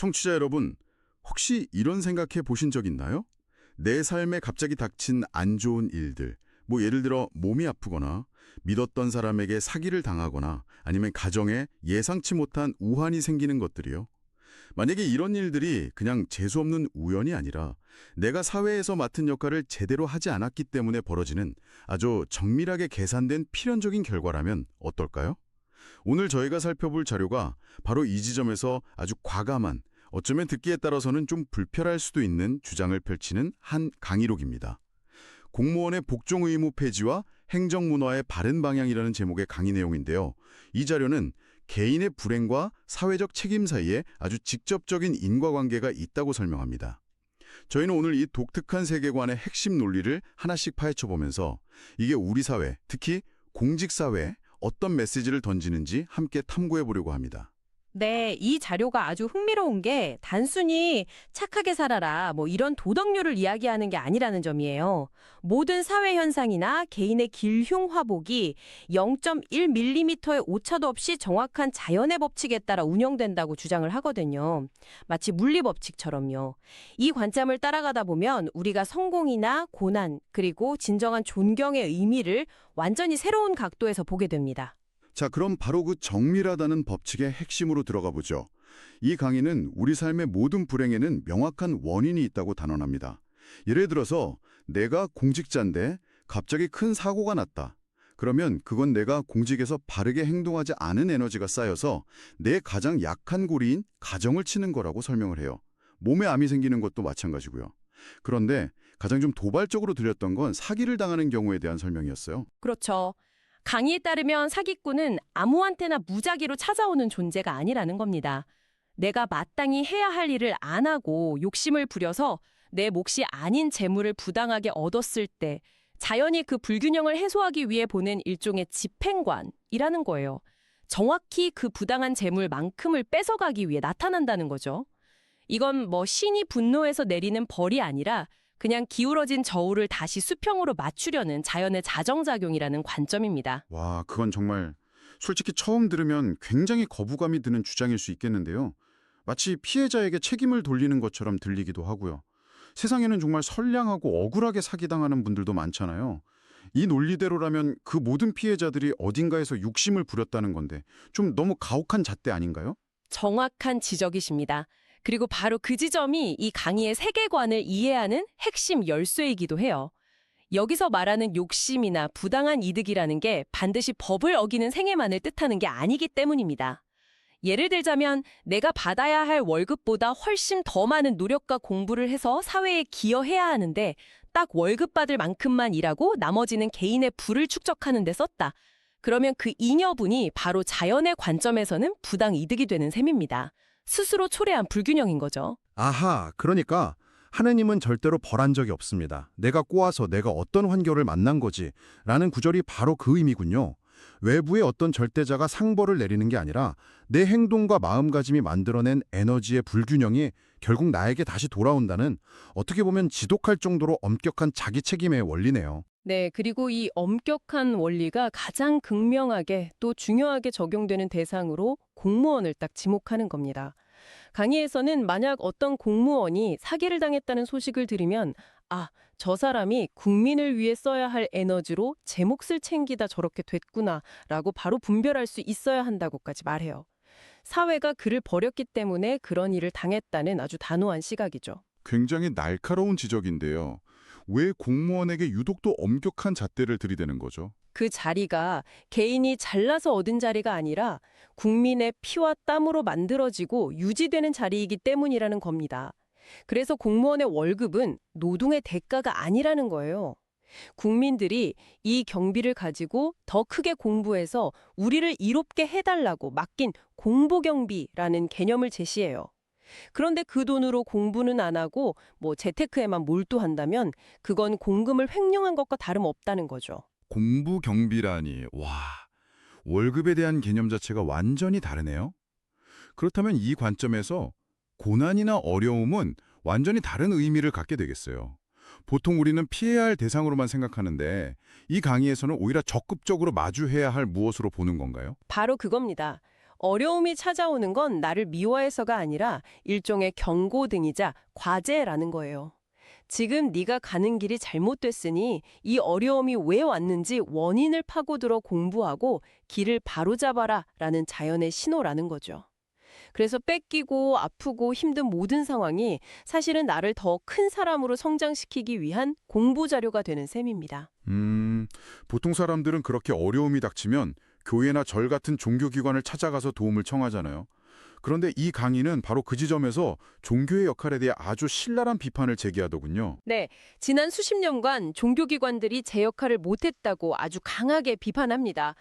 청취자 여러분, 혹시 이런 생각해 보신 적 있나요? 내 삶에 갑자기 닥친 안 좋은 일들, 예를 들어 몸이 아프거나 믿었던 사람에게 사기를 당하거나 아니면 가정에 예상치 못한 우환이 생기는 것들이요. 만약에 이런 일들이 그냥 재수없는 우연이 아니라 내가 사회에서 맡은 역할을 제대로 하지 않았기 때문에 벌어지는 아주 정밀하게 계산된 필연적인 결과라면 어떨까요? 오늘 저희가 살펴볼 자료가 바로 이 지점에서 아주 과감한, 어쩌면 듣기에 따라서는 좀 불편할 수도 있는 주장을 펼치는 한 강의록입니다. 공무원의 복종 의무 폐지와 행정문화의 바른 방향이라는 제목의 강의 내용인데요. 이 자료는 개인의 불행과 사회적 책임 사이에 아주 직접적인 인과관계가 있다고 설명합니다. 저희는 오늘 이 독특한 세계관의 핵심 논리를 하나씩 파헤쳐보면서 이게 우리 사회, 특히 공직사회에 어떤 메시지를 던지는지 함께 탐구해 보려고 합니다. 네, 이 자료가 아주 흥미로운 게 단순히 착하게 살아라, 이런 도덕률을 이야기하는 게 아니라는 점이에요. 모든 사회 현상이나 개인의 길흉 화복이 0.1mm의 오차도 없이 정확한 자연의 법칙에 따라 운영된다고 주장을 하거든요. 마치 물리 법칙처럼요. 이 관점을 따라가다 보면 우리가 성공이나 고난, 그리고 진정한 존경의 의미를 완전히 새로운 각도에서 보게 됩니다. 자, 그럼 바로 그 정밀하다는 법칙의 핵심으로 들어가 보죠. 이 강의는 우리 삶의 모든 불행에는 명확한 원인이 있다고 단언합니다. 예를 들어서 내가 공직자인데 갑자기 큰 사고가 났다. 그러면 그건 내가 공직에서 바르게 행동하지 않은 에너지가 쌓여서 내 가장 약한 고리인 가정을 치는 거라고 설명을 해요. 몸에 암이 생기는 것도 마찬가지고요. 그런데 가장 좀 도발적으로 들렸던 건 사기를 당하는 경우에 대한 설명이었어요. 그렇죠. 강의에 따르면 사기꾼은 아무한테나 무작위로 찾아오는 존재가 아니라는 겁니다. 내가 마땅히 해야 할 일을 안 하고 욕심을 부려서 내 몫이 아닌 재물을 부당하게 얻었을 때 자연히 그 불균형을 해소하기 위해 보낸 일종의 집행관이라는 거예요. 정확히 그 부당한 재물만큼을 뺏어가기 위해 나타난다는 거죠. 이건 신이 분노해서 내리는 벌이 아니라 그냥 기울어진 저울을 다시 수평으로 맞추려는 자연의 자정작용이라는 관점입니다. 와, 그건 정말 솔직히 처음 들으면 굉장히 거부감이 드는 주장일 수 있겠는데요. 마치 피해자에게 책임을 돌리는 것처럼 들리기도 하고요. 세상에는 정말 선량하고 억울하게 사기당하는 분들도 많잖아요. 이 논리대로라면 그 모든 피해자들이 어딘가에서 욕심을 부렸다는 건데 좀 너무 가혹한 잣대 아닌가요? 정확한 지적이십니다. 그리고 바로 그 지점이 이 강의의 세계관을 이해하는 핵심 열쇠이기도 해요. 여기서 말하는 욕심이나 부당한 이득이라는 게 반드시 법을 어기는 생애만을 뜻하는 게 아니기 때문입니다. 예를 들자면 내가 받아야 할 월급보다 훨씬 더 많은 노력과 공부를 해서 사회에 기여해야 하는데 딱 월급 받을 만큼만 일하고 나머지는 개인의 부를 축적하는 데 썼다. 그러면 그 잉여분이 바로 자연의 관점에서는 부당 이득이 되는 셈입니다. 스스로 초래한 불균형인 거죠. 아하, 그러니까 하느님은 절대로 벌한 적이 없습니다. 내가 꼬아서 내가 어떤 환경을 만난 거지 라는 구절이 바로 그 의미군요. 외부의 어떤 절대자가 상벌을 내리는 게 아니라 내 행동과 마음가짐이 만들어낸 에너지의 불균형이 결국 나에게 다시 돌아온다는 어떻게 보면 지독할 정도로 엄격한 자기 책임의 원리네요. 네, 그리고 이 엄격한 원리가 가장 극명하게 또 중요하게 적용되는 대상으로 공무원을 딱 지목하는 겁니다. 강의에서는 만약 어떤 공무원이 사기를 당했다는 소식을 들으면 저 사람이 국민을 위해 써야 할 에너지로 제 몫을 챙기다 저렇게 됐구나 라고 바로 분별할 수 있어야 한다고까지 말해요. 사회가 그를 버렸기 때문에 그런 일을 당했다는 아주 단호한 시각이죠. 굉장히 날카로운 지적인데요. 왜 공무원에게 유독 더 엄격한 잣대를 들이대는 거죠? 그 자리가 개인이 잘나서 얻은 자리가 아니라 국민의 피와 땀으로 만들어지고 유지되는 자리이기 때문이라는 겁니다. 그래서 공무원의 월급은 노동의 대가가 아니라는 거예요. 국민들이 이 경비를 가지고 더 크게 공부해서 우리를 이롭게 해달라고 맡긴 공보경비라는 개념을 제시해요. 그런데 그 돈으로 공부는 안 하고 재테크에만 몰두한다면 그건 공금을 횡령한 것과 다름없다는 거죠. 공부 경비라니, 와, 월급에 대한 개념 자체가 완전히 다르네요. 그렇다면 이 관점에서 고난이나 어려움은 완전히 다른 의미를 갖게 되겠어요. 보통 우리는 피해야 할 대상으로만 생각하는데 이 강의에서는 오히려 적극적으로 마주해야 할 무엇으로 보는 건가요? 바로 그겁니다. 어려움이 찾아오는 건 나를 미워해서가 아니라 일종의 경고등이자 과제라는 거예요. 지금 네가 가는 길이 잘못됐으니 이 어려움이 왜 왔는지 원인을 파고들어 공부하고 길을 바로잡아라 라는 자연의 신호라는 거죠. 그래서 뺏기고 아프고 힘든 모든 상황이 사실은 나를 더 큰 사람으로 성장시키기 위한 공부 자료가 되는 셈입니다. 보통 사람들은 그렇게 어려움이 닥치면 교회나 절 같은 종교기관을 찾아가서 도움을 청하잖아요. 그런데 이 강의는 바로 그 지점에서 종교의 역할에 대해 아주 신랄한 비판을 제기하더군요. 네, 지난 수십 년간 종교기관들이 제 역할을 못했다고 아주 강하게 비판합니다.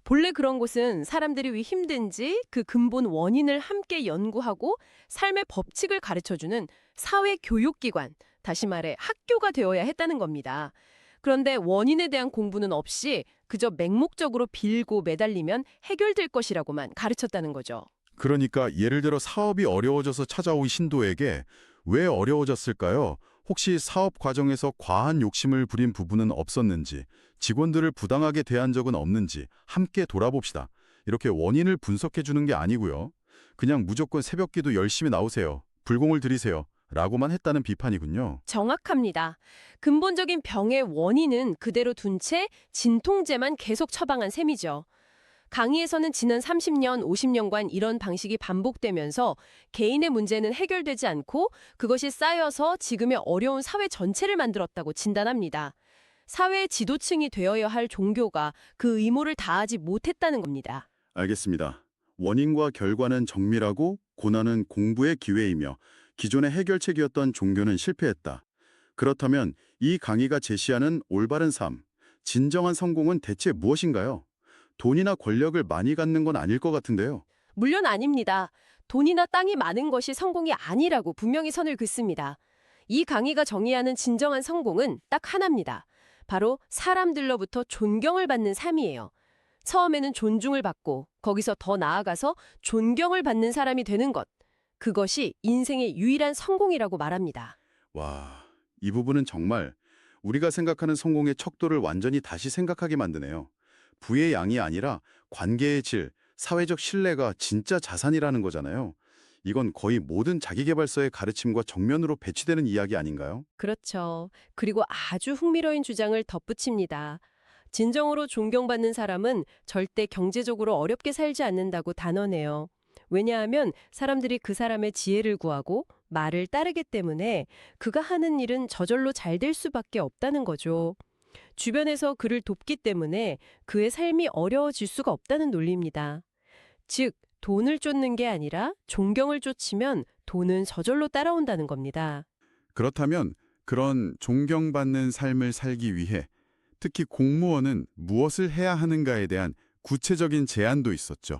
본래 그런 곳은 사람들이 왜 힘든지 그 근본 원인을 함께 연구하고 삶의 법칙을 가르쳐주는 사회교육기관, 다시 말해 학교가 되어야 했다는 겁니다. 그런데 원인에 대한 공부는 없이 그저 맹목적으로 빌고 매달리면 해결될 것이라고만 가르쳤다는 거죠. 그러니까 예를 들어 사업이 어려워져서 찾아온 신도에게 왜 어려워졌을까요? 혹시 사업 과정에서 과한 욕심을 부린 부분은 없었는지, 직원들을 부당하게 대한 적은 없는지 함께 돌아봅시다. 이렇게 원인을 분석해 주는 게 아니고요. 그냥 무조건 새벽기도 열심히 나오세요. 불공을 들이세요. 라고만 했다는 비판이군요. 정확합니다. 근본적인 병의 원인은 그대로 둔 채 진통제만 계속 처방한 셈이죠. 강의에서는 지난 30년, 50년간 이런 방식이 반복되면서 개인의 문제는 해결되지 않고 그것이 쌓여서 지금의 어려운 사회 전체를 만들었다고 진단합니다. 사회의 지도층이 되어야 할 종교가 그 의무를 다하지 못했다는 겁니다. 알겠습니다. 원인과 결과는 정밀하고 고난은 공부의 기회이며 기존의 해결책이었던 종교는 실패했다. 그렇다면 이 강의가 제시하는 올바른 삶, 진정한 성공은 대체 무엇인가요? 돈이나 권력을 많이 갖는 건 아닐 것 같은데요. 물론 아닙니다. 돈이나 땅이 많은 것이 성공이 아니라고 분명히 선을 긋습니다. 이 강의가 정의하는 진정한 성공은 딱 하나입니다. 바로 사람들로부터 존경을 받는 삶이에요. 처음에는 존중을 받고 거기서 더 나아가서 존경을 받는 사람이 되는 것. 그것이 인생의 유일한 성공이라고 말합니다. 와, 이 부분은 정말 우리가 생각하는 성공의 척도를 완전히 다시 생각하게 만드네요. 부의 양이 아니라 관계의 질, 사회적 신뢰가 진짜 자산이라는 거잖아요. 이건 거의 모든 자기계발서의 가르침과 정면으로 배치되는 이야기 아닌가요? 그렇죠. 그리고 아주 흥미로운 주장을 덧붙입니다. 진정으로 존경받는 사람은 절대 경제적으로 어렵게 살지 않는다고 단언해요. 왜냐하면 사람들이 그 사람의 지혜를 구하고 말을 따르기 때문에 그가 하는 일은 저절로 잘 될 수밖에 없다는 거죠. 주변에서 그를 돕기 때문에 그의 삶이 어려워질 수가 없다는 논리입니다. 즉, 돈을 쫓는 게 아니라 존경을 쫓으면 돈은 저절로 따라온다는 겁니다. 그렇다면 그런 존경받는 삶을 살기 위해 특히 공무원은 무엇을 해야 하는가에 대한 구체적인 제안도 있었죠.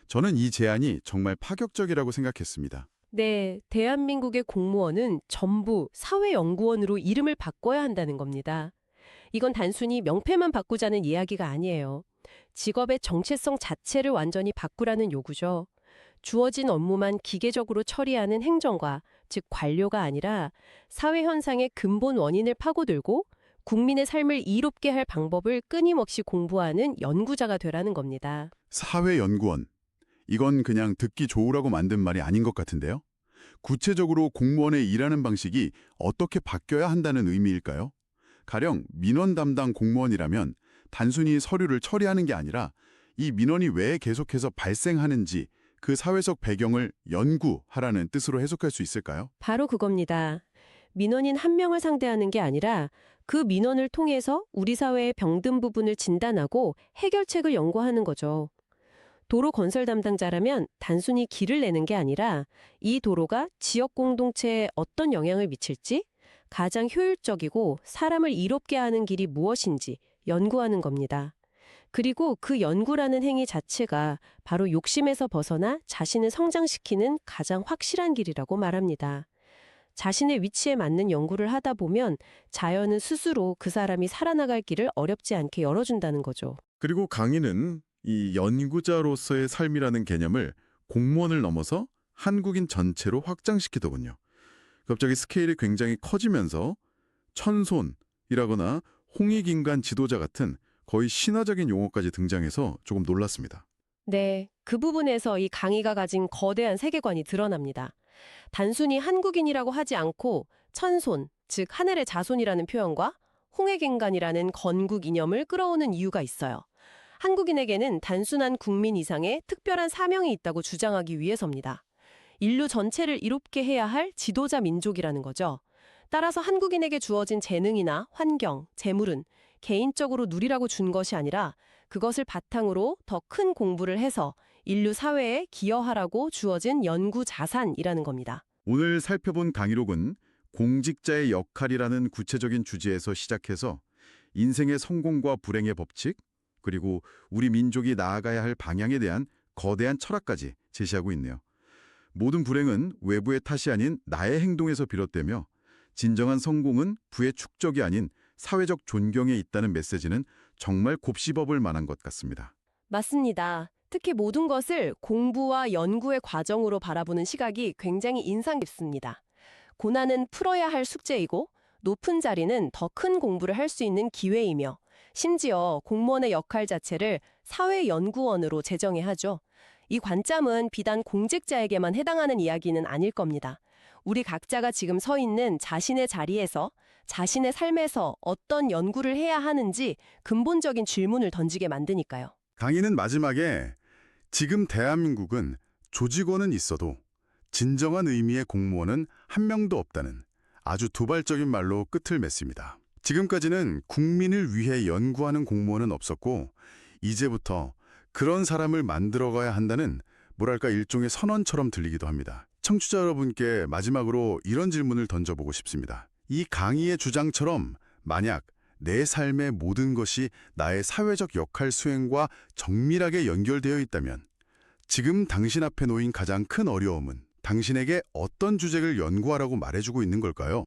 저는 이 제안이 정말 파격적이라고 생각했습니다. 네, 대한민국의 공무원은 전부 사회연구원으로 이름을 바꿔야 한다는 겁니다. 이건 단순히 명패만 바꾸자는 이야기가 아니에요. 직업의 정체성 자체를 완전히 바꾸라는 요구죠. 주어진 업무만 기계적으로 처리하는 행정과, 즉 관료가 아니라 사회 현상의 근본 원인을 파고들고 국민의 삶을 이롭게 할 방법을 끊임없이 공부하는 연구자가 되라는 겁니다. 사회연구원. 이건 그냥 듣기 좋으라고 만든 말이 아닌 것 같은데요. 구체적으로 공무원의 일하는 방식이 어떻게 바뀌어야 한다는 의미일까요? 가령 민원 담당 공무원이라면 단순히 서류를 처리하는 게 아니라 이 민원이 왜 계속해서 발생하는지 그 사회적 배경을 연구하라는 뜻으로 해석할 수 있을까요? 바로 그겁니다. 민원인 한 명을 상대하는 게 아니라 그 민원을 통해서 우리 사회의 병든 부분을 진단하고 해결책을 연구하는 거죠. 도로 건설 담당자라면 단순히 길을 내는 게 아니라 이 도로가 지역 공동체에 어떤 영향을 미칠지, 가장 효율적이고 사람을 이롭게 하는 길이 무엇인지 연구하는 겁니다. 그리고 그 연구라는 행위 자체가 바로 욕심에서 벗어나 자신을 성장시키는 가장 확실한 길이라고 말합니다. 자신의 위치에 맞는 연구를 하다 보면 자연은 스스로 그 사람이 살아나갈 길을 어렵지 않게 열어준다는 거죠. 그리고 강의는 이 연구자로서의 삶이라는 개념을 공무원을 넘어서 한국인 전체로 확장시키더군요. 갑자기 스케일이 굉장히 커지면서 천손이라거나 홍익인간 지도자 같은 거의 신화적인 용어까지 등장해서 조금 놀랐습니다. 네, 그 부분에서 이 강의가 가진 거대한 세계관이 드러납니다. 단순히 한국인이라고 하지 않고 천손, 즉 하늘의 자손이라는 표현과 홍해갱간이라는 건국 이념을 끌어오는 이유가 있어요. 한국인에게는 단순한 국민 이상의 특별한 사명이 있다고 주장하기 위해서입니다. 인류 전체를 이롭게 해야 할 지도자 민족이라는 거죠. 따라서 한국인에게 주어진 재능이나 환경, 재물은 개인적으로 누리라고 준 것이 아니라 그것을 바탕으로 더 큰 공부를 해서 인류 사회에 기여하라고 주어진 연구 자산이라는 겁니다. 오늘 살펴본 강의록은 공직자의 역할이라는 구체적인 주제에서 시작해서 인생의 성공과 불행의 법칙, 그리고 우리 민족이 나아가야 할 방향에 대한 거대한 철학까지 제시하고 있네요. 모든 불행은 외부의 탓이 아닌 나의 행동에서 비롯되며 진정한 성공은 부의 축적이 아닌 사회적 존경에 있다는 메시지는 정말 곱씹어볼 만한 것 같습니다. 맞습니다. 특히 모든 것을 공부와 연구의 과정으로 바라보는 시각이 굉장히 인상 깊습니다. 고난은 풀어야 할 숙제이고 높은 자리는 더 큰 공부를 할 수 있는 기회이며 심지어 공무원의 역할 자체를 사회연구원으로 제정해야 하죠. 이 관점은 비단 공직자에게만 해당하는 이야기는 아닐 겁니다. 우리 각자가 지금 서 있는 자신의 자리에서 자신의 삶에서 어떤 연구를 해야 하는지 근본적인 질문을 던지게 만드니까요. 강의는 마지막에 지금 대한민국은 조직원은 있어도 진정한 의미의 공무원은 한 명도 없다는 아주 도발적인 말로 끝을 맺습니다. 지금까지는 국민을 위해 연구하는 공무원은 없었고 이제부터 그런 사람을 만들어가야 한다는 뭐랄까 일종의 선언처럼 들리기도 합니다. 청취자 여러분께 마지막으로 이런 질문을 던져보고 싶습니다. 이 강의의 주장처럼 만약 내 삶의 모든 것이 나의 사회적 역할 수행과 정밀하게 연결되어 있다면 지금 당신 앞에 놓인 가장 큰 어려움은 당신에게 어떤 주제를 연구하라고 말해주고 있는 걸까요?